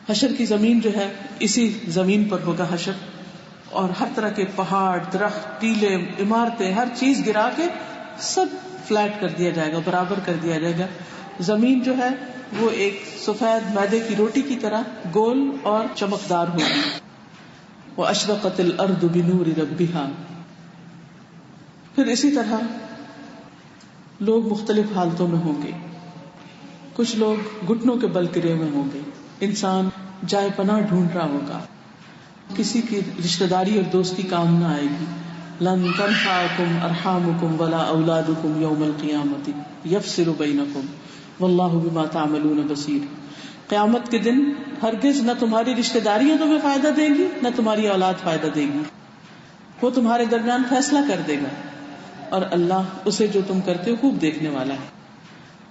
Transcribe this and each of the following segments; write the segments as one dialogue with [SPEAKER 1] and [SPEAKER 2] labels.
[SPEAKER 1] حشر کی زمین جو ہے اسی زمین پر ہوگا حشر، اور ہر طرح کے پہاڑ، درخت، ٹیلے، عمارتیں، ہر چیز گرا کے سب فلیٹ کر دیا جائے گا، برابر کر دیا جائے گا. زمین جو ہے وہ ایک سفید میدے کی روٹی کی طرح گول اور چمکدار ہوگی. وَأَشْرَقَتِ الْأَرْضُ بِنُورِ رَبِّهَا. پھر اسی طرح لوگ مختلف حالتوں میں ہوں گے. کچھ لوگ گھٹنوں کے بل گرے ہوئے ہوں گے، انسان جائے پناہ ڈھونڈ رہا ہوگا، کسی کی رشتہ داری اور دوستی کام نہ آئے گی. لن تنفعکم ارحامکم ولا اولادکم یوم القیامۃ یفصل بینکم واللہ بما تعملون بصیر. قیامت کے دن ہرگز نہ تمہاری رشتہ داریاں تمہیں فائدہ دے گی، نہ تمہاری اولاد فائدہ دے گی. وہ تمہارے درمیان فیصلہ کر دے گا، اور اللہ اسے جو تم کرتے ہو خوب دیکھنے والا ہے.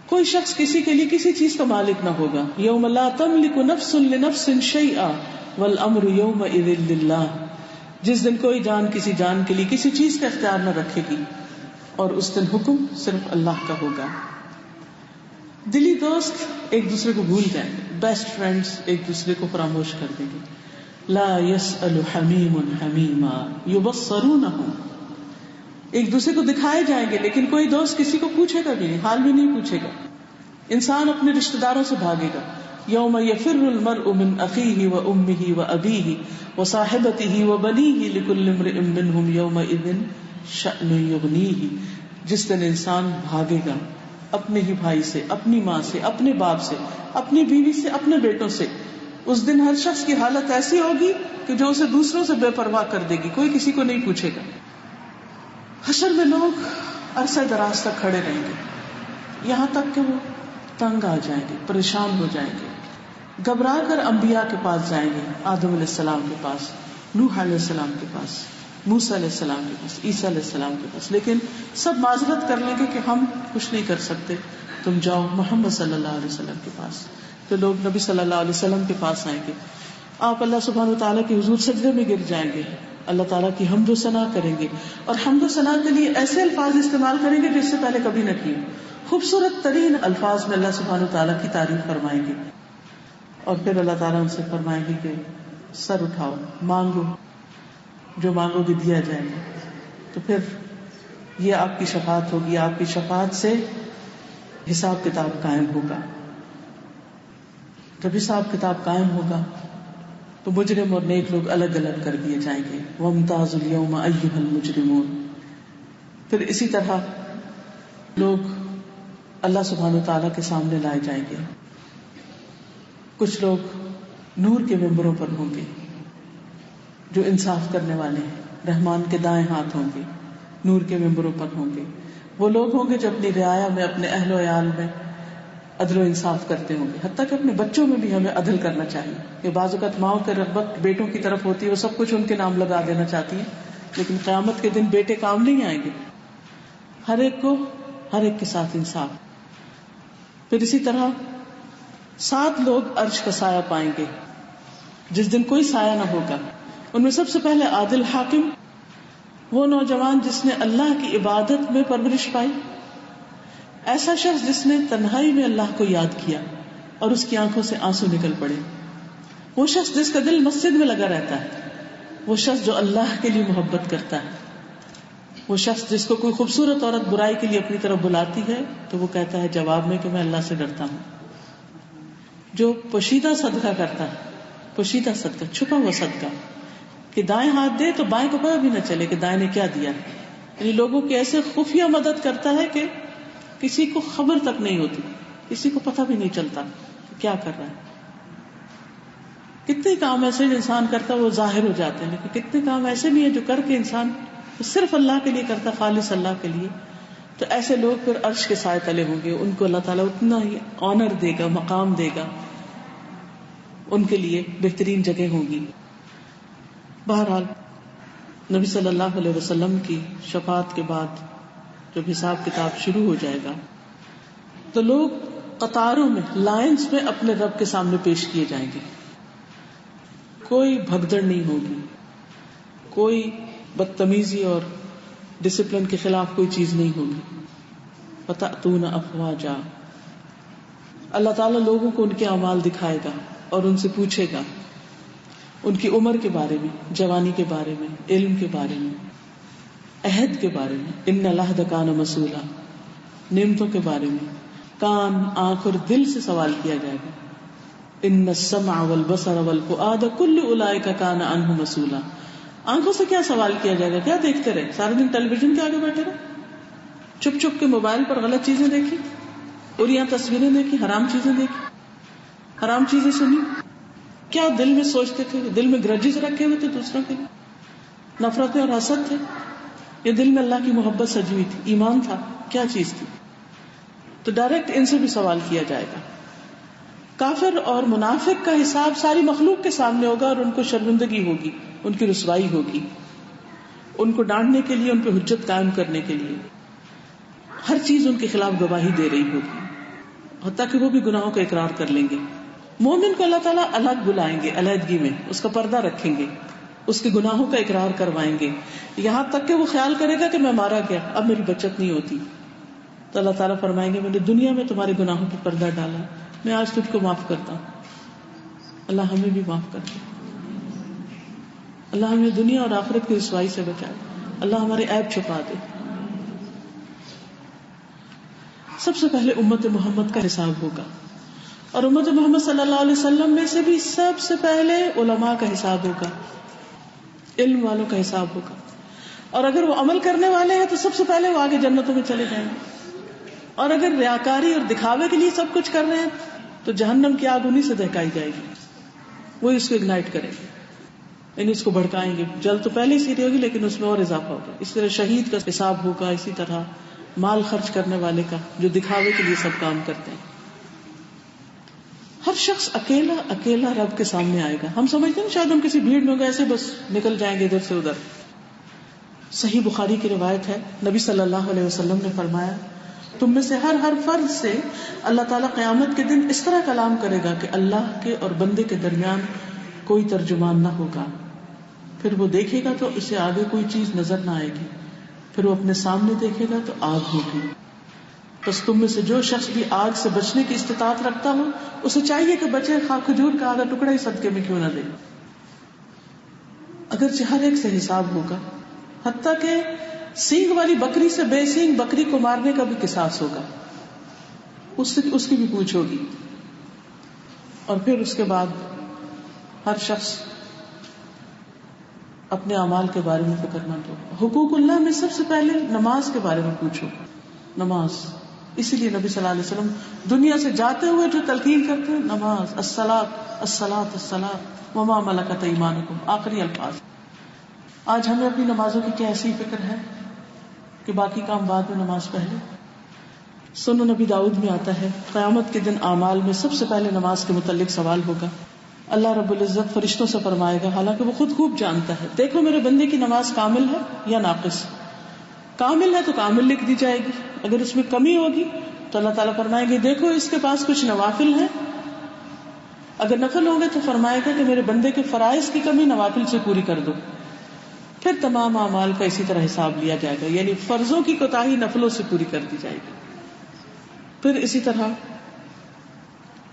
[SPEAKER 1] کوئی شخص کسی کے لیے کسی چیز کا مالک نہ ہوگا. یوم لا تملک نفس لنفس شیئا والامر یومئذ للہ. جس دن کوئی جان کسی جان کے لیے کسی چیز کا اختیار نہ رکھے گی، اور اس دن حکم صرف اللہ کا ہوگا. دلی دوست ایک دوسرے کو بھول جائیں گے، بیسٹ فرینڈز ایک دوسرے کو فراموش کر دیں گے. لا يسأل حمیم حمیما یبصرونہم. ایک دوسرے کو دکھائے جائیں گے لیکن کوئی دوست کسی کو پوچھے گا بھی نہیں، حال بھی نہیں پوچھے گا. انسان اپنے رشتہ داروں سے بھاگے گا. یوم یفر المرء من اخیہ وامہ وابیہ وصاحبتہ وبنیہ لکل امرئ منہم یومئذ شأن یغنیہ. جس دن انسان بھاگے گا اپنے ہی بھائی سے، اپنی ماں سے، اپنے باپ سے، اپنی بیوی سے، اپنے بیٹوں سے. اس دن ہر شخص کی حالت ایسی ہوگی کہ جو اسے دوسروں سے بے پرواہ کر دے گی، کوئی کسی کو نہیں پوچھے گا. حشر میں لوگ عرصہ دراز تک کھڑے رہیں گے، یہاں تک کہ وہ تنگ آ جائیں گے، پریشان ہو جائیں گے، گھبرا کر انبیاء کے پاس جائیں گے. آدم علیہ السلام کے پاس، نوح علیہ السلام کے پاس، موسیٰ علیہ السلام کے پاس، عیسیٰ علیہ السلام کے پاس. لیکن سب معذرت کر لیں گے کہ ہم کچھ نہیں کر سکتے، تم جاؤ محمد صلی اللہ علیہ وسلم کے پاس. تو لوگ نبی صلی اللہ علیہ وسلم کے پاس آئیں گے. آپ اللہ سبحانہ وتعالیٰ کے حضور سجدے میں گر جائیں گے، اللہ تعالیٰ کی حمد و ثنا کریں گے، اور حمد و ثنا کے لیے ایسے الفاظ استعمال کریں گے جو اس سے پہلے کبھی نہ کیے. خوبصورت ترین الفاظ میں اللہ سبحانہ وتعالیٰ کی تعریف فرمائیں گے. اور پھر اللہ تعالیٰ ان سے فرمائیں گے کہ سر اٹھاؤ، مانگو، جو مانگو گے دیا جائے گا. تو پھر یہ آپ کی شفاعت ہوگی، آپ کی شفاعت سے حساب کتاب قائم ہوگا. جب حساب کتاب قائم ہوگا تو مجرم اور نیک لوگ الگ الگ کر دیے جائیں گے. وَامْتَازُوا الْيَوْمَ أَيُّهَا الْمُجْرِمُونَ. پھر اسی طرح لوگ اللہ سبحانہ وتعالیٰ کے سامنے لائے جائیں گے. کچھ لوگ نور کے ممبروں پر ہوں گے جو انصاف کرنے والے ہیں، رحمان کے دائیں ہاتھ ہوں گے، نور کے ممبروں پر ہوں گے. وہ لوگ ہوں گے جو اپنی رعایا میں، اپنے اہل و عیال میں عدل و انصاف کرتے ہوں گے. حتیٰ کہ اپنے بچوں میں بھی ہمیں عدل کرنا چاہیے. کہ بعض اوقات ماؤں کی رغبت بیٹوں کی طرف ہوتی ہے، وہ سب کچھ ان کے نام لگا دینا چاہتی ہیں، لیکن قیامت کے دن بیٹے کام نہیں آئیں گے. ہر ایک کو ہر ایک کے ساتھ انصاف. پھر اسی طرح 7 لوگ عرش کا سایہ پائیں گے جس دن کوئی سایہ نہ ہوگا. ان میں سب سے پہلے عادل حاکم، وہ نوجوان جس نے اللہ کی عبادت میں پرورش پائی، ایسا شخص جس نے تنہائی میں اللہ کو یاد کیا اور اس کی آنکھوں سے آنسو نکل پڑے، وہ شخص جس کا دل مسجد میں لگا رہتا ہے، وہ شخص جو اللہ کے لیے محبت کرتا ہے، وہ شخص جس کو کوئی خوبصورت عورت برائی کے لیے اپنی طرف بلاتی ہے تو وہ کہتا ہے جواب میں کہ میں اللہ سے ڈرتا ہوں. جو پوشیدہ صدقہ کرتا ہے، پوشیدہ صدقہ، چھپا ہوا صدقہ، کہ دائیں ہاتھ دے تو بائیں کو پتہ بھی نہ چلے کہ دائیں نے کیا دیا، یعنی لوگوں کی ایسے خفیہ مدد کرتا ہے کہ کسی کو خبر تک نہیں ہوتی، کسی کو پتہ بھی نہیں چلتا کہ کیا کر رہا ہے. کتنے کام ایسے جو انسان کرتا ہے وہ ظاہر ہو جاتے ہیں، لیکن کتنے کام ایسے بھی ہیں جو کر کے انسان صرف اللہ کے لیے کرتا، خالص اللہ کے لیے. تو ایسے لوگ پھر عرش کے سائے تلے ہوں گے، ان کو اللہ تعالیٰ اتنا ہی آنر دے گا، مقام دے گا، ان کے لیے بہترین جگہ ہوں گی. بہرحال نبی صلی اللہ علیہ وسلم کی شفاعت کے بعد جب حساب کتاب شروع ہو جائے گا تو لوگ قطاروں میں، لائنز میں اپنے رب کے سامنے پیش کیے جائیں گے. کوئی بھگدڑ نہیں ہوگی، کوئی بدتمیزی اور ڈسپلن کے خلاف کوئی چیز نہیں ہوگی. فَتَأْتُونَ أَفْوَاجًا. اللہ تعالیٰ لوگوں کو ان کے اعمال دکھائے گا. اور ان سے پوچھے گا ان کی عمر کے بارے میں، جوانی کے بارے میں، علم کے بارے میں، عہد کے بارے میں، ان العہد کان مسئولا، نعمتوں کے بارے میں، کان، آنکھ اور دل سے سوال کیا جائے گا. ان السمع والبصر والفؤاد کل اولئک کان عنہ مسئولا. آنکھوں سے کیا سوال کیا جائے گا؟ کیا دیکھتے رہے؟ سارے دن ٹیلی ویژن کے آگے بیٹھے رہے، چھپ چھپ کے موبائل پر غلط چیزیں دیکھی، اور یہاں تصویریں دیکھی، حرام چیزیں دیکھی، حرام چیزیں سنی. کیا دل میں سوچتے تھے؟ دل میں گرجز رکھے ہوئے تھے دوسروں کے لیے، نفرتیں اور حسد تھے، یہ دل میں اللہ کی محبت سجی ہوئی تھی، ایمان تھا، کیا چیز تھی؟ تو ڈائریکٹ ان سے بھی سوال کیا جائے گا. کافر اور منافق کا حساب ساری مخلوق کے سامنے ہوگا، اور ان کو شرمندگی ہوگی، ان کی رسوائی ہوگی، ان کو ڈانٹنے کے لیے، ان پہ حجت قائم کرنے کے لیے ہر چیز ان کے خلاف گواہی دے رہی ہوگی، حتیٰ کہ وہ بھی گناہوں کا اقرار کر لیں گے. مومن کو اللہ تعالیٰ الگ بلائیں گے، علیحدگی میں اس کا پردہ رکھیں گے، اس کے گناہوں کا اقرار کروائیں گے، یہاں تک کہ وہ خیال کرے گا کہ میں مارا گیا، اب میری بچت نہیں ہوتی. تو اللہ تعالیٰ فرمائیں گے میں نے دنیا میں تمہارے گناہوں پر پردہ ڈالا، میں آج تجھ کو معاف کرتا ہوں. اللہ ہمیں بھی معاف کر دے، اللہ ہمیں دنیا اور آخرت کی رسوائی سے بچائے، اللہ ہمارے عیب چھپا دے. سب سے پہلے امت محمد کا حساب ہوگا، اور امت محمد صلی اللہ علیہ وسلم میں سے بھی سب سے پہلے علماء کا حساب ہوگا، علم والوں کا حساب ہوگا. اور اگر وہ عمل کرنے والے ہیں تو سب سے پہلے وہ آگے جنتوں میں چلے جائیں گے، اور اگر ریاکاری اور دکھاوے کے لیے سب کچھ کر رہے ہیں تو جہنم کی آگ انہیں سے دہکائی جائے گی، وہ اس کو اگنائٹ کریں گے، یعنی اس کو بھڑکائیں گے. جل تو پہلے ہی سیدھی ہوگی لیکن اس میں اور اضافہ ہوگا. اس طرح شہید کا حساب ہوگا، اسی طرح مال خرچ کرنے والے کا جو دکھاوے کے لیے سب کام کرتے ہیں. ہر شخص اکیلا اکیلا رب کے سامنے آئے گا. ہم سمجھتے ہیں شاید ہم کسی بھیڑ میں گئے ایسے بس نکل جائیں گے ادھر سے ادھر. صحیح بخاری کی روایت ہے، نبی صلی اللہ علیہ وسلم نے فرمایا تم میں سے ہر فرد سے اللہ تعالیٰ قیامت کے دن اس طرح کلام کرے گا کہ اللہ کے اور بندے کے درمیان کوئی ترجمان نہ ہوگا. پھر وہ دیکھے گا تو اسے آگے کوئی چیز نظر نہ آئے گی، پھر وہ اپنے سامنے دیکھے گا تو آگ ہوگی. بس تم میں سے جو شخص بھی آگ سے بچنے کی استطاعت رکھتا ہو اسے چاہیے کہ بچے، خواہ کھجور کا آدھا ٹکڑا ہی صدقے میں کیوں نہ دے. اگرچہ ہر ایک سے حساب ہوگا، حتیٰ کہ سینگ والی بکری سے بے سینگ بکری کو مارنے کا بھی قصاص ہوگا، اس کی بھی پوچھ ہوگی. اور پھر اس کے بعد ہر شخص اپنے اعمال کے بارے میں فکر مند ہوگا. حقوق اللہ میں سب سے پہلے نماز کے بارے میں پوچھو، نماز. اسی لیے نبی صلی اللہ علیہ وسلم دنیا سے جاتے ہوئے جو تلقین کرتے ہیں، نماز، الصلاۃ الصلاۃ الصلاۃ وما ملکت ایمانکم، آخری الفاظ. آج ہمیں اپنی نمازوں کی کیا ایسی فکر ہے کہ باقی کام بعد میں، نماز پہلے. سنن نبی داؤد میں آتا ہے قیامت کے دن اعمال میں سب سے پہلے نماز کے متعلق سوال ہوگا. اللہ رب العزت فرشتوں سے فرمائے گا، حالانکہ وہ خود خوب جانتا ہے، دیکھو میرے بندے کی نماز کامل ہے یا ناقص. کامل ہے تو کامل لکھ دی جائے گی، اگر اس میں کمی ہوگی تو اللہ تعالیٰ فرمائے گے دیکھو اس کے پاس کچھ نوافل ہیں، اگر نفل ہوں گے تو فرمائے گا کہ میرے بندے کے فرائض کی کمی نوافل سے پوری کر دو. پھر تمام اعمال کا اسی طرح حساب لیا جائے گا، یعنی فرضوں کی کوتاہی نفلوں سے پوری کر دی جائے گی. پھر اسی طرح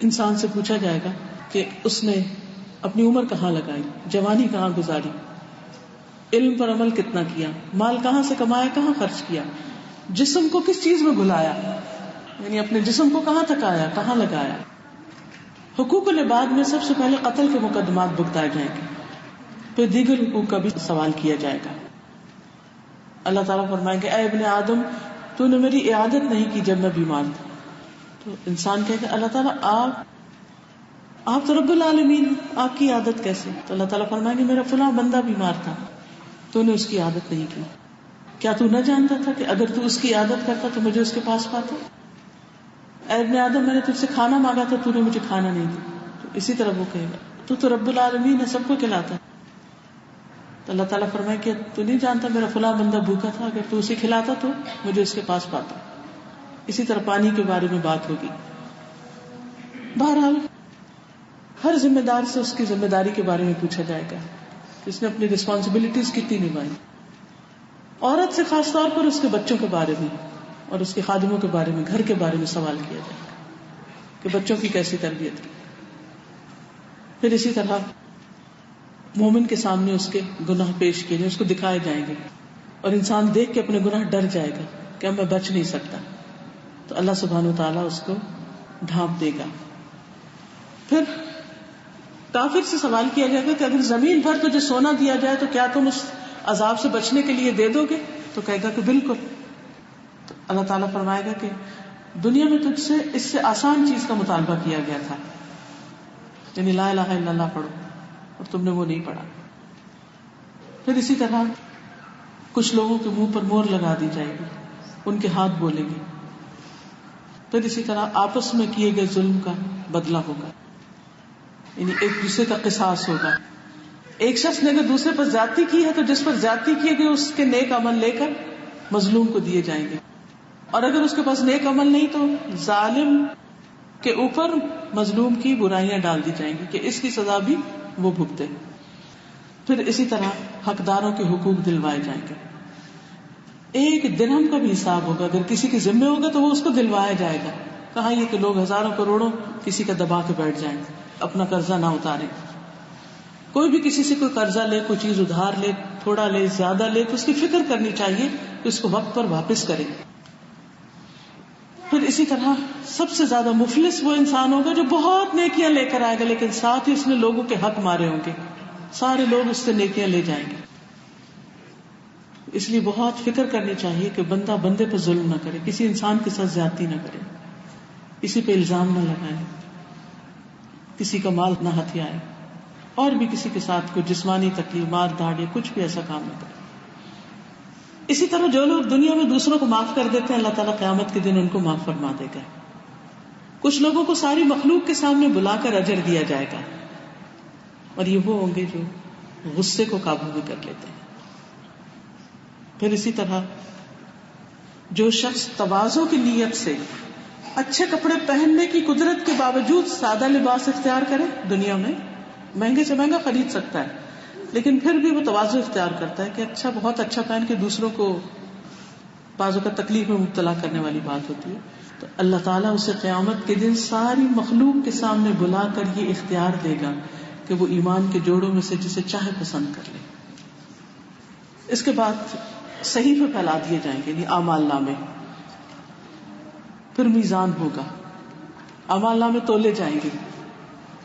[SPEAKER 1] انسان سے پوچھا جائے گا کہ اس نے اپنی عمر کہاں لگائی، جوانی کہاں گزاری، علم پر عمل کتنا کیا، مال کہاں سے کمایا، کہاں خرچ کیا، جسم کو کس چیز میں بھلایا، یعنی اپنے جسم کو کہاں تکایا، کہاں لگایا. حقوق العباد میں سب سے پہلے قتل کے مقدمات بھگتائے جائیں گے، پھر دیگر حقوق کا بھی سوال کیا جائے گا. اللہ تعالیٰ فرمائیں گے اے ابن آدم تو نے میری عیادت نہیں کی جب میں بیمار تھا. تو انسان کہے گا اللہ تعالیٰ آپ تو رب العالمین ہیں، آپ کی عادت کیسے؟ تو اللہ تعالیٰ فرمائیں گے میرا فلاں بندہ بیمار تھا، تو نے اس کی عادت نہیں کی. کیا تو نہ جانتا تھا کہ اگر تو اس کی عادت کرتا تو مجھے اس کے پاس پاتا؟ اے ابن آدم میں نے تجھ سے کھانا مانگا تھا، تو نے مجھے کھانا نہیں دیا. تو اسی طرح وہ کہے گا تو رب العالمین ہے، سب کو کھلاتا ہے. تو اللہ تعالیٰ فرمائے کہ تو نہیں جانتا میرا فلاں بندہ بھوکا تھا، اگر تو اسے کھلاتا تو مجھے اس کے پاس پاتا. اسی طرح پانی کے بارے میں بات ہوگی. بہرحال ہر ذمہ دار سے اس کی ذمہ داری کے بارے میں پوچھا جائے گا کہ اس نے اپنی رسپانسبلٹیز کتنی نبھائی. عورت سے خاص طور پر اس کے بچوں کے بارے میں اور اس کے خادموں کے بارے میں، گھر کے بارے میں سوال کیا جائے گا کہ بچوں کی کیسی تربیت کی. پھر اسی طرح مومن کے سامنے اس کے گناہ پیش کیے جائیں، اس کو دکھائے جائیں گے، اور انسان دیکھ کے اپنے گناہ ڈر جائے گا کہ اب میں بچ نہیں سکتا، تو اللہ سبحانہ وتعالیٰ اس کو ڈھانپ دے گا. پھر کافر سے سوال کیا جائے گا کہ اگر زمین بھر تجھے سونا دیا جائے تو کیا تم اس عذاب سے بچنے کے لیے دے دو گے؟ تو کہے گا کہ بالکل. تو اللہ تعالیٰ فرمائے گا کہ دنیا میں تجھ سے اس سے آسان چیز کا مطالبہ کیا گیا تھا، یعنی لا الہ الا اللہ پڑھو، اور تم نے وہ نہیں پڑھا. پھر اسی طرح کچھ لوگوں کے منہ پر مہر لگا دی جائے گی، ان کے ہاتھ بولیں گے. پھر اسی طرح آپس میں کیے گئے ظلم کا بدلہ ہوگا، یعنی ایک دوسرے کا قصاص ہوگا. ایک شخص نے اگر دوسرے پر زیادتی کی ہے تو جس پر زیادتی کی گئی اس کے نیک عمل لے کر مظلوم کو دیے جائیں گے، اور اگر اس کے پاس نیک عمل نہیں تو ظالم کے اوپر مظلوم کی برائیاں ڈال دی جائیں گی کہ اس کی سزا بھی وہ بھگتے. پھر اسی طرح حقداروں کے حقوق دلوائے جائیں گے. ایک درہم کا بھی حساب ہوگا، اگر کسی کے ذمے ہوگا تو وہ اس کو دلوایا جائے گا. کہاں یہ کہ لوگ ہزاروں کروڑوں کسی کا دبا کے بیٹھ جائیں، اپنا قرضہ نہ اتاریں. کوئی بھی کسی سے کوئی قرضہ لے، کوئی چیز ادھار لے، تھوڑا لے زیادہ لے، تو اس کی فکر کرنی چاہیے کہ اس کو وقت پر واپس کرے. پھر اسی طرح سب سے زیادہ مفلس وہ انسان ہوگا جو بہت نیکیاں لے کر آئے گا لیکن ساتھ ہی اس نے لوگوں کے حق مارے ہوں گے. سارے لوگ اس سے نیکیاں لے جائیں گے. اس لیے بہت فکر کرنی چاہیے کہ بندہ بندے پر ظلم نہ کرے، کسی انسان کے ساتھ زیادتی نہ کرے، کسی پہ الزام نہ لگائے، کسی کا مال نہ ہتھیائے، اور بھی کسی کے ساتھ کوئی جسمانی تکلیف، مار دھاڑ یا کچھ بھی ایسا کام نہ کرے. اسی طرح جو لوگ دنیا میں دوسروں کو معاف کر دیتے ہیں اللہ تعالیٰ قیامت کے دن ان کو معاف فرما دے گا. کچھ لوگوں کو ساری مخلوق کے سامنے بلا کر اجر دیا جائے گا، اور یہ وہ ہوں گے جو غصے کو قابو میں کر لیتے ہیں. پھر اسی طرح جو شخص تواضع کی نیت سے اچھے کپڑے پہننے کی قدرت کے باوجود سادہ لباس اختیار کرے، دنیا میں مہنگے سے مہنگا خرید سکتا ہے لیکن پھر بھی وہ تواضع اختیار کرتا ہے کہ اچھا بہت اچھا پہن کے دوسروں کو بعضوں کا تکلیف میں مبتلا کرنے والی بات ہوتی ہے، تو اللہ تعالیٰ اسے قیامت کے دن ساری مخلوق کے سامنے بلا کر یہ اختیار دے گا کہ وہ ایمان کے جوڑوں میں سے جسے چاہے پسند کر لے. اس کے بعد صحیفے پھیلا دیے جائیں گے، یعنی اعمال نامے. پھر میزان ہوگا، اعمال نامے تولے جائیں گے.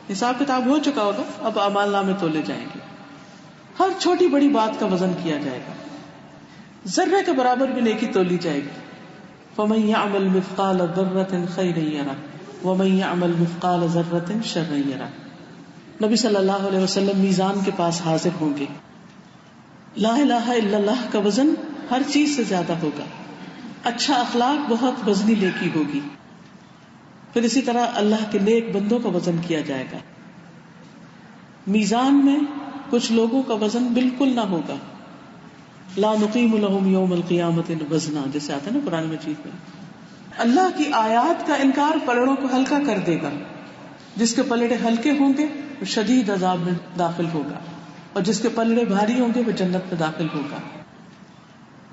[SPEAKER 1] حساب کتاب ہو چکا ہوگا، اب اعمال نامے تولے جائیں گے. ہر چھوٹی بڑی بات کا وزن کیا جائے گا، ذرے کے برابر بھی نیکی تولی جائے گی. فَمَن يَعْمَلْ مِثْقَالَ ذَرَّةٍ خَيْرًا يَرَهُ وَمَن يَعْمَلْ مِثْقَالَ ذَرَّةٍ شَرًّا يَرَهُ. نبی صلی اللہ علیہ وسلم میزان کے پاس حاضر ہوں گے. لا الہ الا اللہ کا وزن ہر چیز سے زیادہ ہوگا. اچھا اخلاق بہت وزنی نیکی ہوگی. پھر اسی طرح اللہ کے نیک بندوں کا وزن کیا جائے گا. میزان میں کچھ لوگوں کا وزن بالکل نہ ہوگا. لا نقیم لهم یوم القیامت وزنا، جیسے آتا ہے نا قرآن مجید میں. اللہ کی آیات کا انکار پلڑوں کو ہلکا کر دے گا. جس کے پلڑے ہلکے ہوں گے وہ شدید عذاب میں داخل ہوگا، اور جس کے پلڑے بھاری ہوں گے وہ جنت میں داخل ہوگا.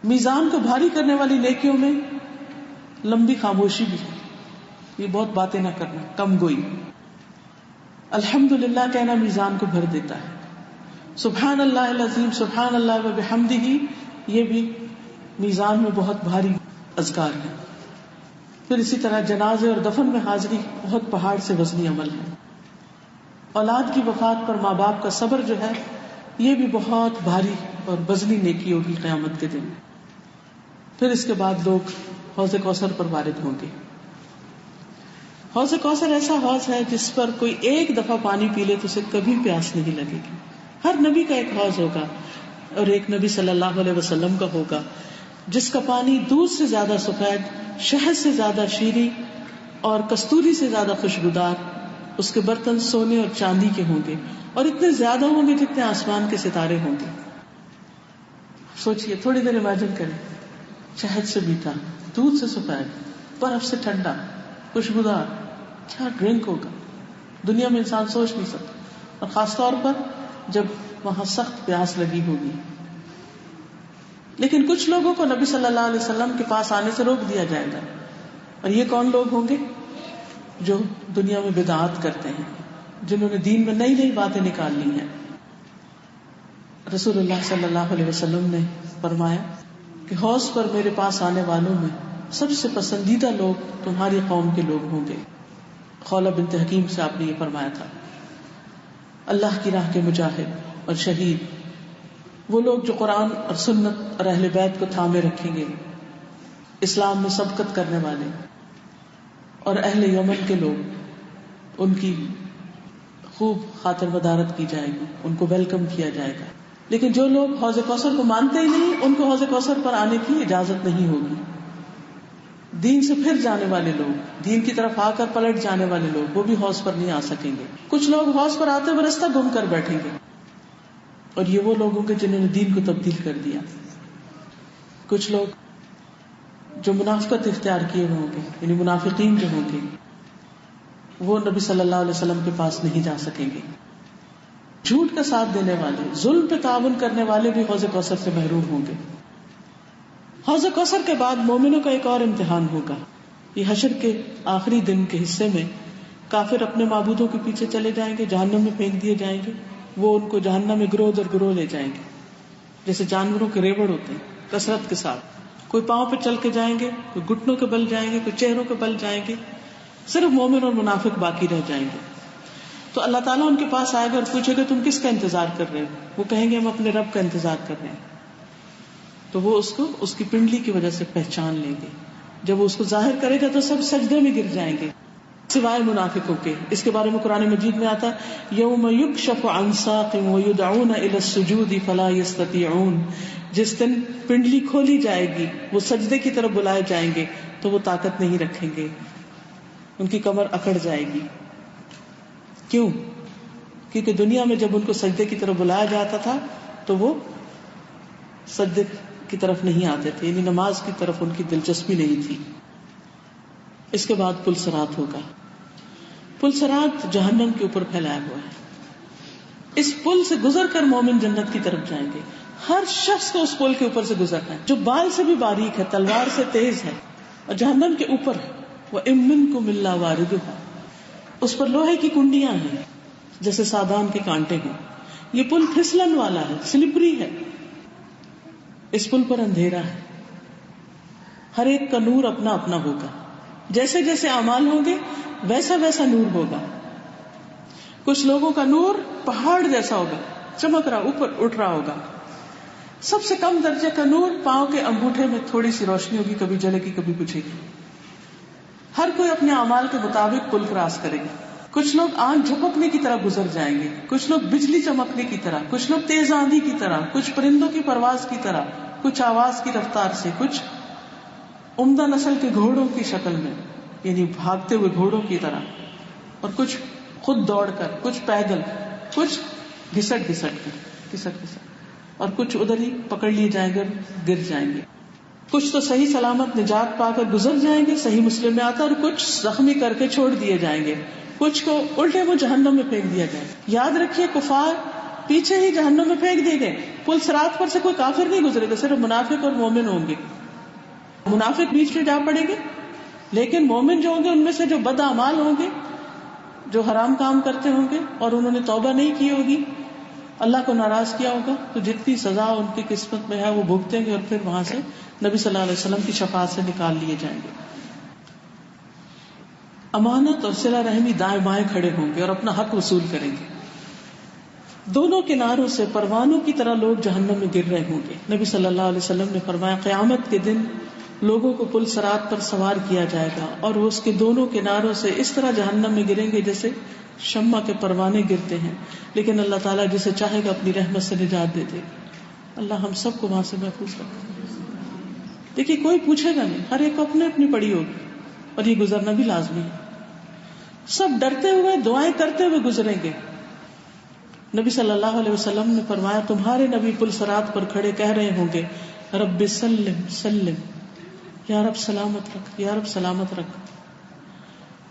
[SPEAKER 1] میزان کو بھاری کرنے والی نیکیوں میں لمبی خاموشی بھی ہے، یہ بہت باتیں نہ کرنا، کم گوئی. الحمدللہ کہنا میزان کو بھر دیتا ہے. سبحان اللہ العظیم، سبحان اللہ وبحمدہ، یہ بھی میزان میں بہت بھاری اذکار ہیں. پھر اسی طرح جنازے اور دفن میں حاضری بہت پہاڑ سے وزنی عمل ہے. اولاد کی وفات پر ماں باپ کا صبر جو ہے یہ بھی بہت بھاری اور وزنی نیکی ہوگی قیامت کے دن. پھر اس کے بعد لوگ حوض کوثر پر وارد ہوں گے. حوض کوثر ایسا حوض ہے جس پر کوئی ایک دفعہ پانی پی لے تو اسے کبھی پیاس نہیں لگے گی. ہر نبی کا ایک حوض ہوگا، اور ایک نبی صلی اللہ علیہ وسلم کا ہوگا جس کا پانی دودھ سے زیادہ سفید، شہد سے زیادہ شیریں اور کستوری سے زیادہ خوشبودار. اس کے برتن سونے اور چاندی کے ہوں گے، اور اتنے زیادہ ہوں گے جتنے آسمان کے ستارے ہوں گے. سوچئے، تھوڑی دیر امیجن کریں، شہد سے میٹھا، دودھ سے سفید، برف سے ٹھنڈا، خوشبودار، کیا ڈرنک ہوگا، دنیا میں انسان سوچ نہیں سکتا. اور خاص طور پر جب وہاں سخت پیاس لگی ہوگی. لیکن کچھ لوگوں کو نبی صلی اللہ علیہ وسلم کے پاس آنے سے روک دیا جائے گا. اور یہ کون لوگ ہوں گے؟ جو دنیا میں بدعات کرتے ہیں، جنہوں نے دین میں نئی نئی باتیں نکال لی ہیں. رسول اللہ صلی اللہ علیہ وسلم نے فرمایا کہ حوض پر میرے پاس آنے والوں میں سب سے پسندیدہ لوگ تمہاری قوم کے لوگ ہوں گے. خولہ بنت حکیم سے آپ نے یہ فرمایا تھا. اللہ کی راہ کے مجاہد اور شہید، وہ لوگ جو قرآن اور سنت اور اہل بیت کو تھامے رکھیں گے، اسلام میں سبقت کرنے والے، اور اہل یمن کے لوگ، ان کی خوب خاطر مدارت کی جائے گی، ان کو ویلکم کیا جائے گا. لیکن جو لوگ حوض کوثر کو مانتے ہی نہیں، ان کو حوض کوثر پر آنے کی اجازت نہیں ہوگی. دین سے پھر جانے والے لوگ، دین کی طرف آ کر پلٹ جانے والے لوگ، وہ بھی حوض پر نہیں آ سکیں گے. کچھ لوگ حوض پر آتے ہوئے رستہ گم کر بیٹھیں گے، اور یہ وہ لوگ ہوں گے جنہوں نے دین کو تبدیل کر دیا. کچھ لوگ جو منافقت اختیار کیے ہوئے ہوں گے، یعنی منافقین جو ہوں گے، وہ نبی صلی اللہ علیہ وسلم کے پاس نہیں جا سکیں گے. جھوٹ کا ساتھ دینے والے، ظلم پہ تعاون کرنے والے بھی حوض کوثر سے محروم ہوں گے. حوض کوثر کے بعد مومنوں کا ایک اور امتحان ہوگا. یہ حشر کے آخری دن کے حصے میں کافر اپنے معبودوں کے پیچھے چلے جائیں گے، جہنم میں پھینک دیے جائیں گے. وہ ان کو جہنم میں گروہ در گروہ لے جائیں گے، جیسے جانوروں کے ریوڑ ہوتے ہیں، کثرت کے ساتھ. کوئی پاؤں پہ چل کے جائیں گے، کوئی گھٹنوں کے بل جائیں گے، کوئی چہروں کے بل جائیں گے. صرف مومن اور منافق باقی رہ جائیں گے. تو اللہ تعالیٰ ان کے پاس آئے گا اور پوچھے گا تم کس کا انتظار کر رہے ہو؟ وہ کہیں گے ہم اپنے رب کا انتظار کر رہے ہیں. تو وہ اس کو اس کی پنڈلی کی وجہ سے پہچان لیں گے. جب وہ اس کو ظاہر کرے گا تو سب سجدے میں گر جائیں گے سوائے منافقوں کے. اس کے بارے میں قرآن مجید میں آتا ہے یوم یکشف عن ساق ویدعون الی السجود فلا یستطیعون. جس دن پنڈلی کھولی جائے گی، وہ سجدے کی طرف بلائے جائیں گے تو وہ طاقت نہیں رکھیں گے، ان کی کمر اکڑ جائے گی. کیوں؟ کیونکہ دنیا میں جب ان کو سجدے کی طرف بلایا جاتا تھا تو وہ سجدے کی طرف نہیں آتے تھے، یعنی نماز کی طرف ان کی دلچسپی نہیں تھی. اس کے بعد پل صراط ہوگا. پل صراط جہنم کے اوپر پھیلایا ہوا ہے. اس پل سے گزر کر مومن جنت کی طرف جائیں گے. ہر شخص کو اس پل کے اوپر سے گزرنا ہے، جو بال سے بھی باریک ہے، تلوار سے تیز ہے، اور جہنم کے اوپر ہے. وَإِن مِّنكُمْ إِلَّا وَارِدُهَا. اس پر لوہے کی کنڈیاں ہیں جیسے سادان کے کانٹے ہیں. یہ پل پھسلن والا ہے، سلپری ہے. اس پل پر اندھیرا ہے. ہر ایک کا نور اپنا اپنا ہوگا. جیسے جیسے اعمال ہوں گے ویسا ویسا نور ہوگا. کچھ لوگوں کا نور پہاڑ جیسا ہوگا، چمک رہا، اوپر اٹھ رہا ہوگا. سب سے کم درجے کا نور پاؤں کے انگوٹھے میں تھوڑی سی روشنی ہوگی، کبھی جلے گی کبھی بجھے گی. ہر کوئی اپنے اعمال کے مطابق پل کراس کرے گا. کچھ لوگ آنکھ جھپکنے کی طرح گزر جائیں گے، کچھ لوگ بجلی چمکنے کی طرح، کچھ لوگ تیز آندھی کی طرح، کچھ پرندوں کی پرواز کی طرح، کچھ آواز کی رفتار سے، کچھ عمدہ نسل کے گھوڑوں کی شکل میں، یعنی بھاگتے ہوئے گھوڑوں کی طرح، اور کچھ خود دوڑ کر، کچھ پیدل، کچھ گھسٹ کر، اور کچھ ادھر ہی پکڑ لیے جائیں گے، گر جائیں گے. کچھ تو صحیح سلامت نجات پا کر گزر جائیں گے، صحیح مسلم میں آتا، اور کچھ زخمی کر کے چھوڑ دیے جائیں گے. کچھ کو الٹے وہ جہنم میں پھینک دیا جائے. یاد رکھیے کفار پیچھے ہی جہنم میں پھینک دیے گئے. پل صراط پر سے کوئی کافر نہیں گزرے گا، صرف منافق اور مومن ہوں گے. منافق بیچ میں جا پڑیں گے، لیکن مومن جو ہوں گے ان میں سے جو بد اعمال ہوں گے، جو حرام کام کرتے ہوں گے اور انہوں نے توبہ نہیں کی ہوگی، اللہ کو ناراض کیا ہوگا، تو جتنی سزا ان کی قسمت میں ہے وہ بھگتیں گے، اور پھر وہاں سے نبی صلی اللہ علیہ وسلم کی شفاعت سے نکال لیے جائیں گے. امانت اور صلہ رحمی دائیں بائیں کھڑے ہوں گے اور اپنا حق وصول کریں گے. دونوں کناروں سے پروانوں کی طرح لوگ جہنم میں گر رہے ہوں گے. نبی صلی اللہ علیہ وسلم نے فرمایا قیامت کے دن لوگوں کو پل صراط پر سوار کیا جائے گا اور وہ اس کے دونوں کناروں سے اس طرح جہنم میں گریں گے جیسے شمع کے پروانے گرتے ہیں، لیکن اللہ تعالیٰ جسے چاہے گا اپنی رحمت سے نجات دے دے. اللہ ہم سب کو وہاں سے محفوظ رکھے. دیکھیے کوئی پوچھے گا نہیں، ہر ایک کو اپنے اپنی پڑی ہوگی، اور یہ گزرنا بھی لازمی ہے. سب ڈرتے ہوئے دعائیں کرتے ہوئے گزریں گے. نبی صلی اللہ علیہ وسلم نے فرمایا تمہارے نبی پل صراط پر کھڑے کہہ رہے ہوں گے رب سلم سلم، یا رب سلامت رکھ، یا رب سلامت رکھ.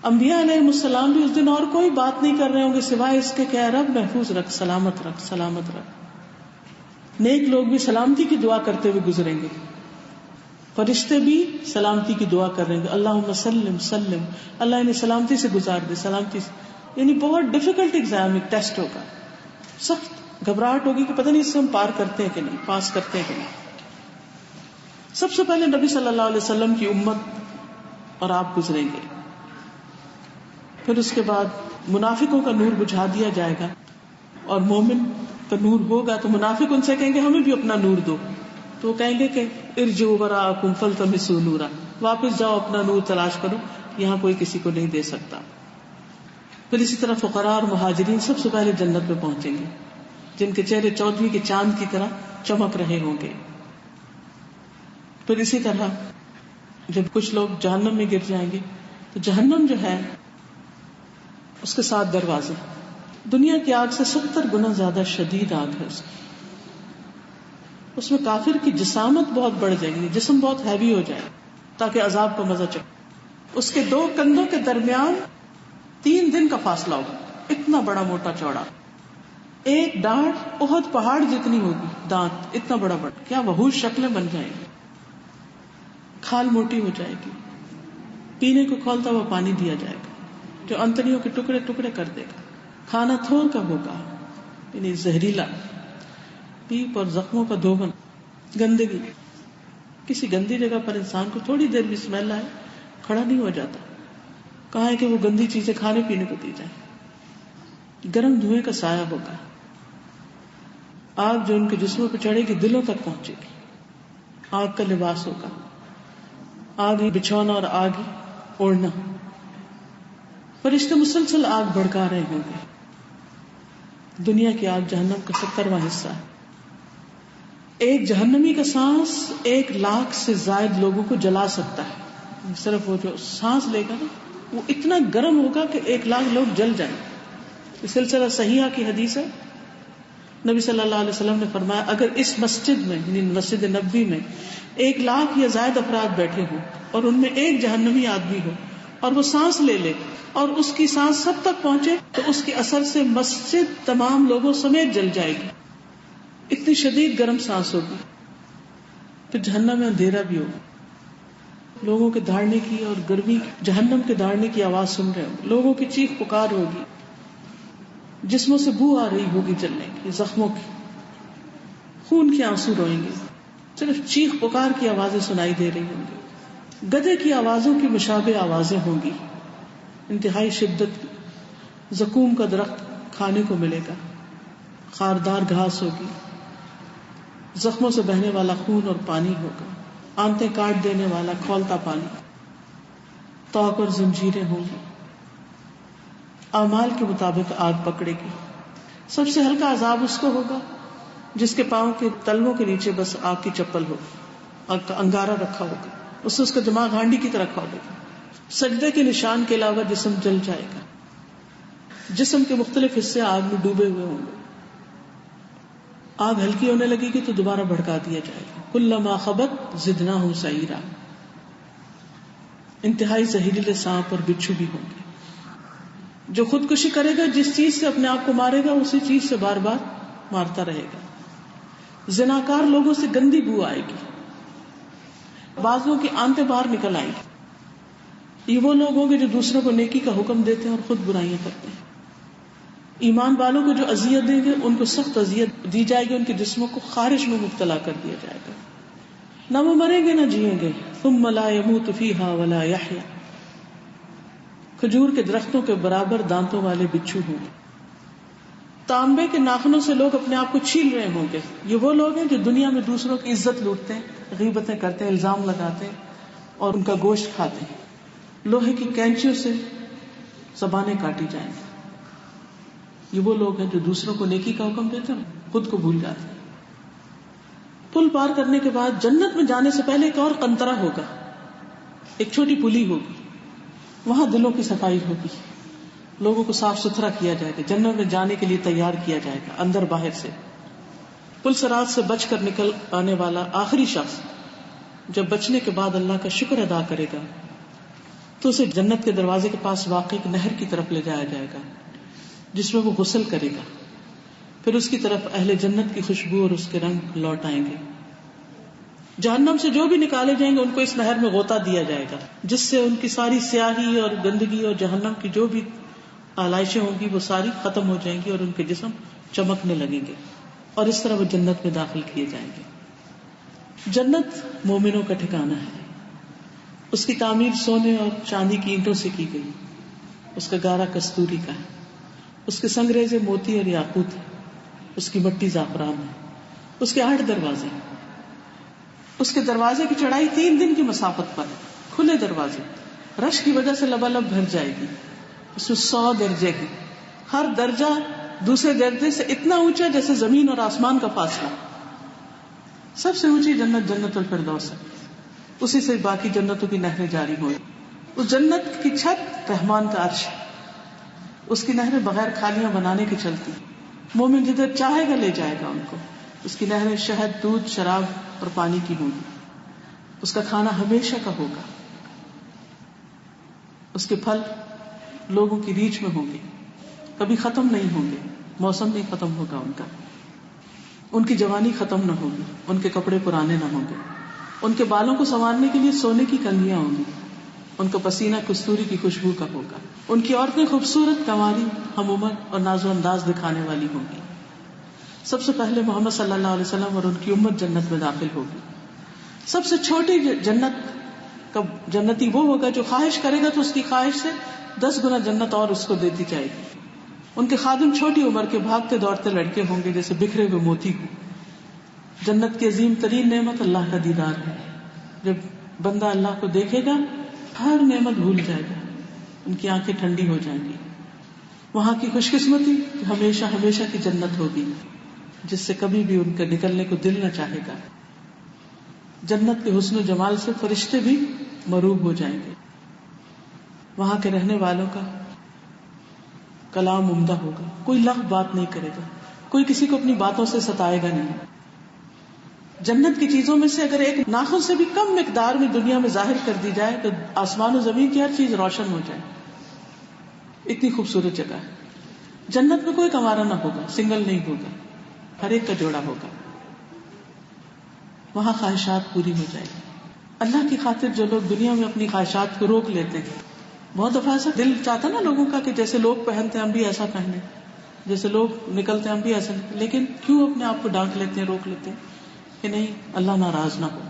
[SPEAKER 1] انبیاء علیہ السلام بھی اس دن اور کوئی بات نہیں کر رہے ہوں گے سوائے اس کے کہ رب محفوظ رکھ، سلامت رکھ، سلامت رکھ. نیک لوگ بھی سلامتی کی دعا کرتے ہوئے گزریں گے. فرشتے بھی سلامتی کی دعا کر رہے ہیں، اللہم سلم سلم، اللہ انہیں سلامتی سے گزار دے، سلامتی سے. یعنی بہت ڈیفیکلٹ ایگزام، ایک ٹیسٹ ہوگا، سخت گھبراہٹ ہوگی کہ پتہ نہیں اس سے ہم پار کرتے ہیں کہ نہیں، پاس کرتے ہیں کہ نہیں. سب سے پہلے نبی صلی اللہ علیہ وسلم کی امت اور آپ گزریں گے. پھر اس کے بعد منافقوں کا نور بجھا دیا جائے گا اور مومن کا نور ہوگا. تو منافق ان سے کہیں گے ہمیں بھی اپنا نور دو، تو وہ کہیں گے کہ ارجعوا وراءکم فالتمسوا نورا، واپس جاؤ اپنا نور تلاش کرو، یہاں کوئی کسی کو نہیں دے سکتا. پھر اسی طرح فقراء اور مہاجرین سب سے پہلے جنت میں پہنچیں گے، جن کے چہرے 14ویں کے چاند کی طرح چمک رہے ہوں گے. پھر اسی طرح جب کچھ لوگ جہنم میں گر جائیں گے تو جہنم جو ہے اس کے 7 دروازے، دنیا کی آگ سے 70 گنا زیادہ شدید آگ ہے. اس میں کافر کی جسامت بہت بڑھ جائے گی، جسم بہت ہیوی ہو جائے تاکہ عذاب کا مزہ چکے. اس کے 2 کندھوں کے درمیان 3 دن کا فاصلہ ہوگا، اتنا بڑا موٹا چوڑا. ایک ڈانٹ احد پہاڑ جتنی ہوگی، دانت اتنا بڑا بڑا، کیا وحوش شکلیں بن جائیں گی. کھال موٹی ہو جائے گی، پینے کو کھولتا ہوا پانی دیا جائے گا جو انتڑیوں کے ٹکڑے ٹکڑے کر دے گا. کھانا تھور کا ہوگا، یعنی زہریلا. پیپ اور زخموں کا دھوبن، گندگی. کسی گندی جگہ پر انسان کو تھوڑی دیر بھی اسمیل آئے کھڑا نہیں ہو جاتا. کہا ہے کہ وہ گندی چیزیں کھانے پینے کو دی جائیں. گرم دھوئیں کا سایہ ہوگا. آگ جو ان کے جسموں پہ چڑھے گی دلوں تک پہنچے گی. آگ کا لباس ہوگا، آگ ہی بچھونا اور آگ ہی اوڑھنا. فرشتے مسلسل آگ بھڑکا رہے ہوں گے. دنیا کی آگ جہنم کا 70واں حصہ ہے. ایک جہنمی کا سانس 1,00,000 سے زائد لوگوں کو جلا سکتا ہے. صرف وہ جو سانس لے گا نا وہ اتنا گرم ہوگا کہ 1,00,000 لوگ جل جائیں. اس سلسلہ صحیحہ کی حدیث ہے. نبی صلی اللہ علیہ وسلم نے فرمایا اگر اس مسجد میں یعنی مسجد نبوی میں 1,00,000 یا زائد افراد بیٹھے ہوں اور ان میں ایک جہنمی آدمی ہو اور وہ سانس لے لے اور اس کی سانس سب تک پہنچے تو اس کے اثر سے مسجد تمام لوگوں سمیت جل جائے گی. اتنی شدید گرم سانس ہوگی. پھر جہنم میں اندھیرا بھی ہوگا. لوگوں کے دھاڑنے کی اور گرمی جہنم کے دھاڑنے کی آواز سن رہے ہوں. لوگوں کی چیخ پکار ہوگی. جسموں سے بو آ رہی ہوگی جلنے کی، زخموں کی. خون کے آنسو روئیں گے. صرف چیخ پکار کی آوازیں سنائی دے رہی ہوں گی. گدھے کی آوازوں کی مشابہ آوازیں ہوں گی انتہائی شدت کی. زقوم کا درخت کھانے کو ملے گا. خاردار گھاس ہوگی. زخموں سے بہنے والا خون اور پانی ہوگا. آنتیں کاٹ دینے والا کھولتا پانی. توق اور زنجیریں ہوں گی. اعمال کے مطابق آگ پکڑے گی. سب سے ہلکا عذاب اس کو ہوگا جس کے پاؤں کے تلووں کے نیچے بس آگ کی چپل ہو، آگ کا انگارہ رکھا ہوگا، اس سے اس کا دماغ ہانڈی کی طرح کھولے گا. سجدے کے نشان کے علاوہ جسم جل جائے گا. جسم کے مختلف حصے آگ میں ڈوبے ہوئے ہوں گے. آگ ہلکی ہونے لگے گی تو دوبارہ بھڑکا دیا جائے گا. کلما خبت زدناہم سعیرا. انتہائی زہریلے سانپ اور بچھو بھی ہوں گے. جو خودکشی کرے گا جس چیز سے اپنے آپ کو مارے گا اسی چیز سے بار بار مارتا رہے گا. زناکار لوگوں سے گندی بو آئے گی. بعضوں کی آنتیں باہر نکل آئیں گی. یہ وہ لوگ ہوں گے جو دوسروں کو نیکی کا حکم دیتے ہیں اور خود برائیاں کرتے ہیں. ایمان والوں کو جو اذیت دیں گے ان کو سخت اذیت دی جائے گی. ان کے جسموں کو خارش میں مبتلا کر دیا جائے گا. نہ وہ مریں گے نہ جئیں گے. ثم لا يموت فيها ولا يحيى. کھجور کے درختوں کے برابر دانتوں والے بچھو ہوں گے. تانبے کے ناخنوں سے لوگ اپنے آپ کو چھیل رہے ہوں گے. یہ وہ لوگ ہیں جو دنیا میں دوسروں کی عزت لوٹتے ہیں، غیبتیں کرتے ہیں، الزام لگاتے ہیں اور ان کا گوشت کھاتے ہیں. لوہے کی کینچیوں سے زبانیں کاٹی جائیں گی. یہ وہ لوگ ہیں جو دوسروں کو نیکی کا حکم دیتے ہیں، خود کو بھول جاتے ہیں. پل پار کرنے کے بعد جنت میں جانے سے پہلے ایک اور قنطرہ ہوگا، ایک چھوٹی پلی ہوگی. وہاں دلوں کی صفائی ہوگی. لوگوں کو صاف ستھرا کیا جائے گا. جنت میں جانے کے لیے تیار کیا جائے گا اندر باہر سے. پل صراط سے بچ کر نکل آنے والا آخری شخص جب بچنے کے بعد اللہ کا شکر ادا کرے گا تو اسے جنت کے دروازے کے پاس واقع ایک نہر کی طرف لے جایا جائے گا جس میں وہ غسل کرے گا. پھر اس کی طرف اہل جنت کی خوشبو اور اس کے رنگ لوٹ آئیں گے. جہنم سے جو بھی نکالے جائیں گے ان کو اس نہر میں غوطہ دیا جائے گا جس سے ان کی ساری سیاہی اور گندگی اور جہنم کی جو بھی آلائشیں ہوں گی وہ ساری ختم ہو جائیں گی اور ان کے جسم چمکنے لگیں گے، اور اس طرح وہ جنت میں داخل کیے جائیں گے۔ جنت مومنوں کا ٹھکانہ ہے، اس کی تعمیر سونے اور چاندی کی اینٹوں سے کی گئی، اس کا گارا کستوری کا ہے، اس کے سنگریزے موتی اور یاقوت ہے، اس کی مٹی زعفران ہے، اس کے 8 دروازے ہیں، اس کے دروازے کی چڑھائی 3 دن کی مسافت پر ہے، کھلے دروازے، رش کی وجہ سے لبالب بھر جائے گی، اس میں 100 درجے ہیں، ہر درجہ دوسرے درجے سے اتنا اونچا جیسے زمین اور آسمان کا فاصلہ۔ سب سے اونچی جنت جنت الفردوس ہے، اسی سے باقی جنتوں کی نہریں جاری ہوئی۔ اس جنت کی چھت رحمان کا عرش ہے، اس کی نہریں بغیر کھالیاں بنانے کی چلتی، مومن جدھر چاہے گا لے جائے گا ان کو۔ اس کی نہریں شہد، دودھ، شراب اور پانی کی ہوں گی، اس کا کھانا ہمیشہ کا ہوگا، اس کے پھل لوگوں کی ریچھ میں ہوں گے، کبھی ختم نہیں ہوں گے، موسم نہیں ختم ہوگا ان کا، ان کی جوانی ختم نہ ہوگی، ان کے کپڑے پرانے نہ ہوں گے، ان کے بالوں کو سنوارنے کے لیے سونے کی کنگھیاں ہوں گی، ان کا پسینہ کستوری کی خوشبو کا ہوگا، ان کی عورتیں خوبصورت، کنواری، ہم عمر اور ناز و انداز دکھانے والی ہوں گی۔ سب سے پہلے محمد صلی اللہ علیہ وسلم اور ان کی امت جنت میں داخل ہوگی۔ سب سے چھوٹی جنت کا جنتی وہ ہوگا جو خواہش کرے گا تو اس کی خواہش سے 10 گنا جنت اور اس کو دیتی جائے گی۔ ان کے خادم چھوٹی عمر کے بھاگتے دوڑتے لڑکے ہوں گے جیسے بکھرے ہوئے موتی ہوں۔ جنت کی عظیم ترین نعمت اللہ کا دیدار ہے، جب بندہ اللہ کو دیکھے گا ہر نعمت بھول جائے گا، ان کی آنکھیں ٹھنڈی ہو جائیں گی۔ وہاں کی خوش قسمتی کہ ہمیشہ ہمیشہ کی جنت ہوگی جس سے کبھی بھی ان کے نکلنے کو دل نہ چاہے گا۔ جنت کے حسن و جمال سے فرشتے بھی مروب ہو جائیں گے۔ وہاں کے رہنے والوں کا کلام عمدہ ہوگا، کوئی لغو بات نہیں کرے گا، کوئی کسی کو اپنی باتوں سے ستائے گا نہیں۔ جنت کی چیزوں میں سے اگر ایک ناخن سے بھی کم مقدار میں دنیا میں ظاہر کر دی جائے تو آسمان و زمین کی ہر چیز روشن ہو جائے، اتنی خوبصورت جگہ ہے۔ جنت میں کوئی کنوارا نہ ہوگا، سنگل نہیں ہوگا، ہر ایک کا جوڑا ہوگا۔ وہاں خواہشات پوری ہو جائے گی۔ اللہ کی خاطر جو لوگ دنیا میں اپنی خواہشات کو روک لیتے ہیں، بہت دفعہ ایسا دل چاہتا نا لوگوں کا کہ جیسے لوگ پہنتے ہیں ہم بھی ایسا پہنے، جیسے لوگ نکلتے ہیں ہم بھی ایسا نکلتے، لیکن کیوں اپنے آپ کو ڈانٹ لیتے ہیں، روک لیتے ہیں کہ نہیں اللہ ناراض نہ ہو۔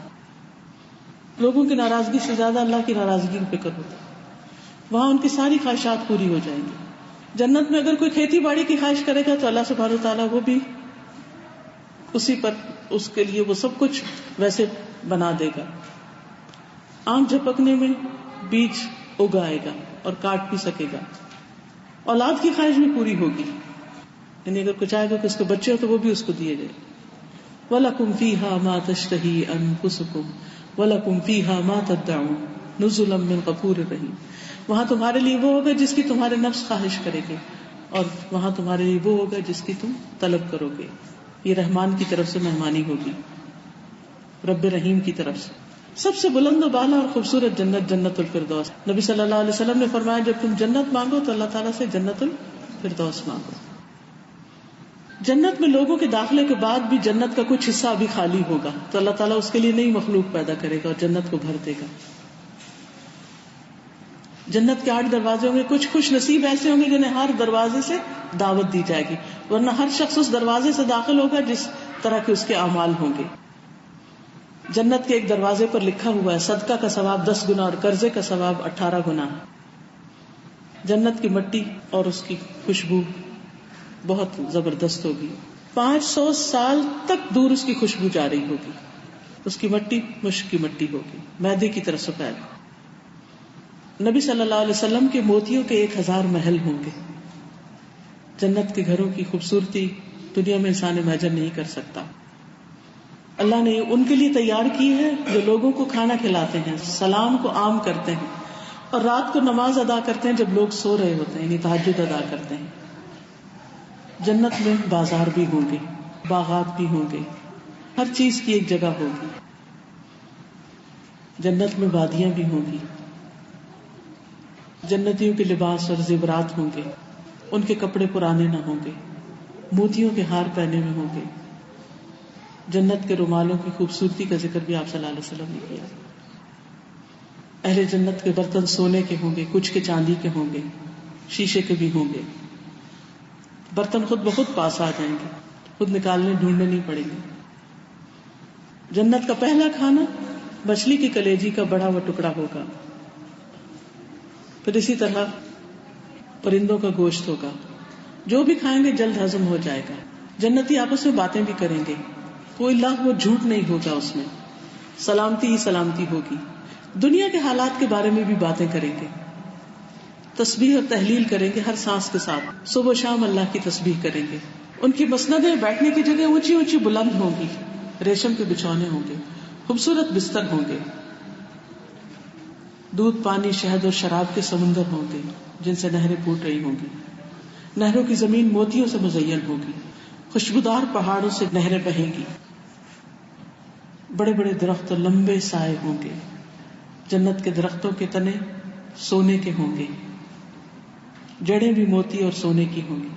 [SPEAKER 1] لوگوں کی ناراضگی سے زیادہ اللہ کی ناراضگی کی فکر ہوتی ہے۔ وہاں ان کی ساری خواہشات پوری ہو جائیں گی۔ جنت میں اگر کوئی کھیتی باڑی کی خواہش کرے گا تو اللہ سبحانہ وتعالیٰ وہ بھی اسی پر اس کے لیے وہ سب کچھ ویسے بنا دے گا۔ آنکھ جھپکنے میں بیج اگائے گا اور کاٹ بھی سکے گا۔ اولاد کی خواہش بھی پوری ہوگی، یعنی اگر کوئی چاہے گا کہ اس کے بچے ہو تو وہ بھی اس کو دیے جائے۔ وَلَكُمْ فِيهَا مَا تَشْتَهِي أَنفُسُكُمْ وَلَكُمْ فِيهَا مَا تَدَّعُونَ نُزُلًا مِّن غَفُورٍ رَّحِيمٍ۔ وہاں تمہارے لیے وہ ہوگا جس کی تمہارے نفس خواہش کرے گے، اور وہاں تمہارے لیے وہ ہوگا جس کی تم طلب کرو گے۔ یہ رحمان کی طرف سے مہمانی ہوگی، رب رحیم کی طرف سے۔ سب سے بلند و بالا اور خوبصورت جنت جنت الفردوس۔ نبی صلی اللہ علیہ وسلم نے فرمایا جب تم جنت مانگو تو اللہ تعالیٰ سے جنت الفردوس مانگو۔ جنت میں لوگوں کے داخلے کے بعد بھی جنت کا کچھ حصہ ابھی خالی ہوگا تو اللہ تعالیٰ اس کے لیے نئی مخلوق پیدا کرے گا اور جنت کو بھر دے گا۔ جنت کے 8 دروازے ہوں گے، کچھ خوش نصیب ایسے ہوں گے جنہیں ہر دروازے سے دعوت دی جائے گی، ورنہ ہر شخص اس دروازے سے داخل ہوگا جس طرح کے اس کے اعمال ہوں گے۔ جنت کے ایک دروازے پر لکھا ہوا ہے صدقہ کا ثواب 10 گنا اور قرضے کا ثواب 18 گنا۔ جنت کی مٹی اور اس کی خوشبو بہت زبردست ہوگی، 500 سال تک دور اس کی خوشبو جا رہی ہوگی۔ اس کی مٹی مشک کی مٹی ہوگی، میدے کی طرح سفید۔ نبی صلی اللہ علیہ وسلم کے موتیوں کے 1000 محل ہوں گے۔ جنت کے گھروں کی خوبصورتی دنیا میں انسان امیجن نہیں کر سکتا۔ اللہ نے ان کے لیے تیار کی ہے جو لوگوں کو کھانا کھلاتے ہیں، سلام کو عام کرتے ہیں اور رات کو نماز ادا کرتے ہیں جب لوگ سو رہے ہوتے ہیں، یعنی تہجد ادا کرتے ہیں۔ جنت میں بازار بھی ہوں گے، باغات بھی ہوں گے، ہر چیز کی ایک جگہ ہوگی۔ جنت میں وادیاں بھی ہوں گی، جنتیوں کے لباس اور زیورات ہوں گے، ان کے کپڑے پرانے نہ ہوں گے، موتیوں کے ہار پہنے ہوئے ہوں گے۔ جنت کے رومالوں کی خوبصورتی کا ذکر بھی آپ صلی اللہ علیہ وسلم نے کیا۔ اہل جنت کے برتن سونے کے ہوں گے، کچھ کے چاندی کے ہوں گے، شیشے کے بھی ہوں گے. برتن خود بخود پاس آ جائیں گے, خود نکالنے ڈھونڈنے نہیں پڑیں گے. جنت کا پہلا کھانا مچھلی کی کلیجی کا بڑا ہوا ٹکڑا ہوگا. پھر اسی طرح پرندوں کا گوشت ہوگا. جو بھی کھائیں گے جلد ہضم ہو جائے گا. جنتی آپس میں باتیں بھی کریں گے, کوئی لغو جھوٹ نہیں ہوگا اس میں, سلامتی ہی سلامتی ہوگی. دنیا کے حالات کے بارے میں بھی باتیں کریں گے, تسبیح اور تحلیل کریں گے ہر سانس کے ساتھ. صبح و شام اللہ کی تسبیح کریں گے. ان کی مسندیں بیٹھنے کی جگہ اونچی اونچی بلند ہوں گی, ریشم کے بچھونے ہوں گے, خوبصورت بستر ہوں گے. دودھ, پانی, شہد اور شراب کے سمندر ہوں گے جن سے نہریں پھوٹ رہی ہوں گی. نہروں کی زمین موتیوں سے مزین ہوگی. خوشبودار پہاڑوں سے نہریں بہیں گی. بڑے بڑے درخت اور لمبے سائے ہوں گے. جنت کے درختوں کے تنے سونے کے ہوں گے, جڑیں بھی موتی اور سونے کی ہوں گی.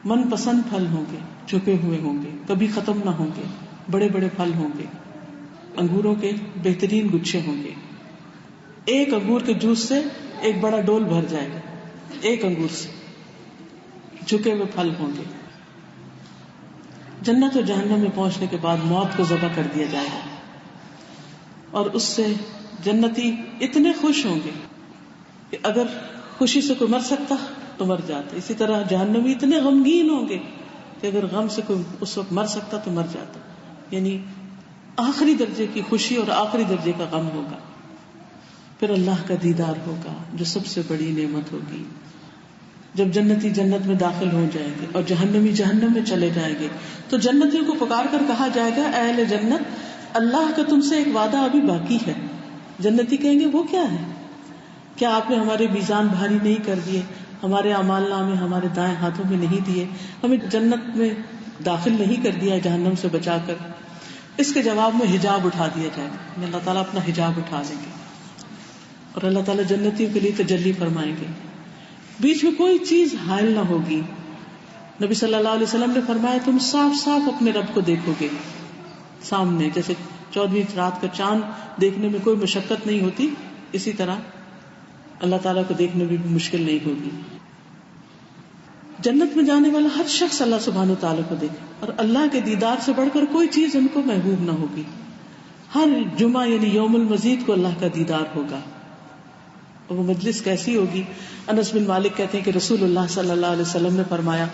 [SPEAKER 1] من پسند پھل ہوں گے, چھپے ہوئے ہوں گے, کبھی ختم نہ ہوں گے. بڑے بڑے پھل ہوں گے, انگوروں کے بہترین گچھے ہوں گے. ایک انگور کے جوس سے ایک بڑا ڈول بھر جائے گا, ایک انگور سے. جھکے ہوئے پھل ہوں گے. جنت اور جہنم میں پہنچنے کے بعد موت کو ذبح کر دیا جائے گا, اور اس سے جنتی اتنے خوش ہوں گے کہ اگر خوشی سے کوئی مر سکتا تو مر جاتا. اسی طرح جہنمی اتنے غمگین ہوں گے کہ اگر غم سے کوئی اس وقت مر سکتا تو مر جاتا. یعنی آخری درجے کی خوشی اور آخری درجے کا غم ہوگا. پھر اللہ کا دیدار ہوگا جو سب سے بڑی نعمت ہوگی. جب جنتی جنت میں داخل ہو جائیں گے اور جہنمی جہنم میں چلے جائیں گے تو جنتیوں کو پکار کر کہا جائے گا, اے اہل جنت, اللہ کا تم سے ایک وعدہ ابھی باقی ہے. جنتی کہیں گے, وہ کیا ہے؟ کیا آپ نے ہمارے میزان بھاری نہیں کر دیے, ہمارے اعمال نامے ہمارے دائیں ہاتھوں میں نہیں دیے, ہمیں جنت میں داخل نہیں کر دیا جہنم سے بچا کر؟ اس کے جواب میں حجاب اٹھا دیا جائے گا. اللہ تعالیٰ اپنا حجاب اٹھا دیں گے اور اللہ تعالیٰ جنتیوں کے لیے تجلی فرمائیں گے. بیچ میں کوئی چیز حائل نہ ہوگی. نبی صلی اللہ علیہ وسلم نے فرمایا, تم صاف صاف اپنے رب کو دیکھو گے سامنے, جیسے 14ویں رات کا چاند دیکھنے میں کوئی مشقت نہیں ہوتی, اسی طرح اللہ تعالیٰ کو دیکھنے میں بھی مشکل نہیں ہوگی. جنت میں جانے والا ہر شخص اللہ سبحانہ و تعالیٰ کو دیکھے, اور اللہ کے دیدار سے بڑھ کر کوئی چیز ان کو محبوب نہ ہوگی. ہر جمعہ یعنی یوم المزید کو اللہ کا دیدار ہوگا. اور وہ مجلس کیسی ہوگی؟ انس بن مالک کہتے ہیں کہ رسول اللہ صلی اللہ علیہ وسلم نے فرمایا,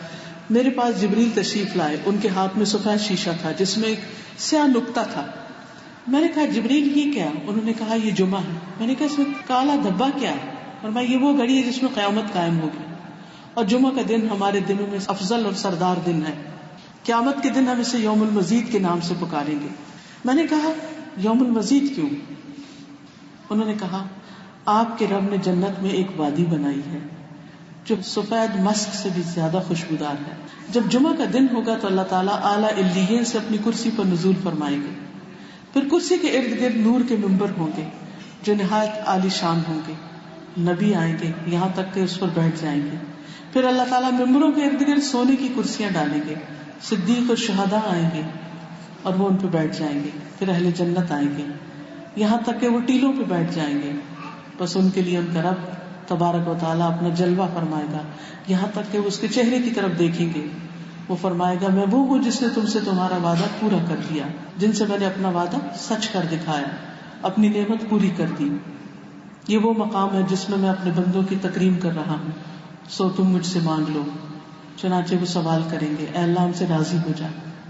[SPEAKER 1] میرے پاس جبریل تشریف لائے, ان کے ہاتھ میں سفید شیشہ تھا جس میں ایک سیاہ نقطہ تھا. میں نے کہا, جبریل یہ کیا؟ انہوں نے کہا, یہ جمعہ ہے. میں نے کہا, اس میں کالا دھبا کیا ہے؟ فرمایا, یہ وہ گھڑی ہے جس میں قیامت قائم ہوگی, اور جمعہ کا دن ہمارے دنوں میں افضل اور سردار دن ہے. قیامت کے دن ہم اسے یوم المزید کے نام سے پکاریں گے. میں نے کہا, یوم المزید کیوں؟ انہوں نے کہا, آپ کے رب نے جنت میں ایک وادی بنائی ہے جو سفید مسک سے بھی زیادہ خوشبودار ہے. جب جمعہ کا دن ہوگا تو اللہ تعالیٰ اعلیٰ علیین سے اپنی کرسی پر نزول فرمائیں گے. پھر کرسی کے ارد گرد نور کے منبر ہوں گے جو نہایت عالی شان ہوں گے. نبی آئیں گے یہاں تک کہ اس پر بیٹھ جائیں گے. پھر اللہ تعالیٰ منبروں کے ارد گرد سونے کی کرسیاں ڈالیں گے. صدیق اور شہداء آئیں گے اور وہ ان پہ بیٹھ جائیں گے. پھر اہل جنت آئیں گے یہاں تک کہ وہ ٹیلوں پہ بیٹھ جائیں گے. بس ان کے لیے ان کا رب تبارک و تعالیٰ اپنا جلوہ فرمائے گا یہاں تک کہ وہ اس کے چہرے کی طرف دیکھیں گے. وہ فرمائے گا, میں وہ ہوں جس نے تم سے تمہارا وعدہ پورا کر دیا, جن سے میں نے اپنا وعدہ سچ کر دکھایا, اپنی نعمت پوری کر دی. یہ وہ مقام ہے جس میں میں اپنے بندوں کی تکریم کر رہا ہوں, سو تم مجھ سے مانگ لو. چنانچہ وہ سوال کریں گے, اے اللہ ہم سے راضی ہو جا.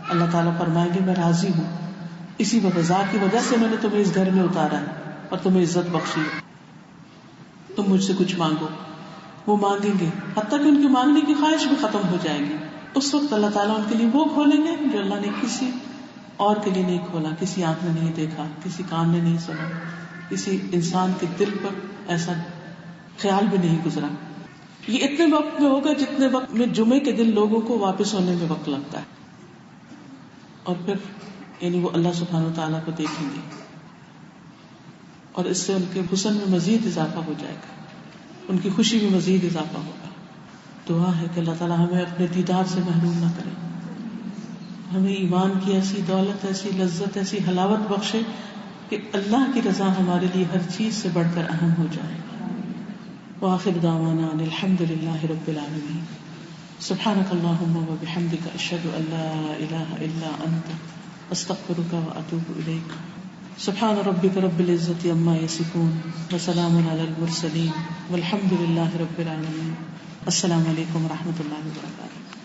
[SPEAKER 1] اللہ تعالیٰ فرمائیں گے, میں راضی ہوں, اسی رضا کی وجہ سے میں نے تمہیں اس گھر میں اتارا ہے اور تمہیں عزت بخشی ہے. تم مجھ سے کچھ مانگو. وہ مانگیں گے حتیٰ کہ ان کی مانگنے کی خواہش بھی ختم ہو جائے گی. اس وقت اللہ تعالیٰ ان کے لیے وہ کھولیں گے جو اللہ نے کسی اور کے لیے نہیں کھولا, کسی آنکھ نے نہیں دیکھا, کسی کان نے نہیں سنا, کسی انسان کے دل پر ایسا خیال بھی نہیں گزرا. یہ اتنے وقت میں ہوگا جتنے وقت میں جمعے کے دن لوگوں کو واپس ہونے میں وقت لگتا ہے. اور پھر یعنی وہ اللہ سبحانہ و تعالیٰ کو دیکھیں گے اور اس سے ان کے حسن میں مزید اضافہ ہو جائے گا, ان کی خوشی میں مزید اضافہ ہوگا. دعا ہے کہ اللہ تعالیٰ ہمیں اپنے دیدار سے محروم نہ کرے, ہمیں ایمان کی ایسی دولت, ایسی لذت, ایسی حلاوت بخشے کہ اللہ کی رضا ہمارے لیے ہر چیز سے بڑھ کر اہم ہو جائے. وآخر دعوانا ان الحمد للہ رب العالمین. سبحانک اللہم وبحمدک اشہد ان لا الہ الا انت استغفرک واتوب الیک. سبحان ربک رب العزۃ عما یصفون وسلام علی المرسلین والحمد للہ رب العالمین. السلام علیکم ورحمۃ اللہ وبرکاتہ.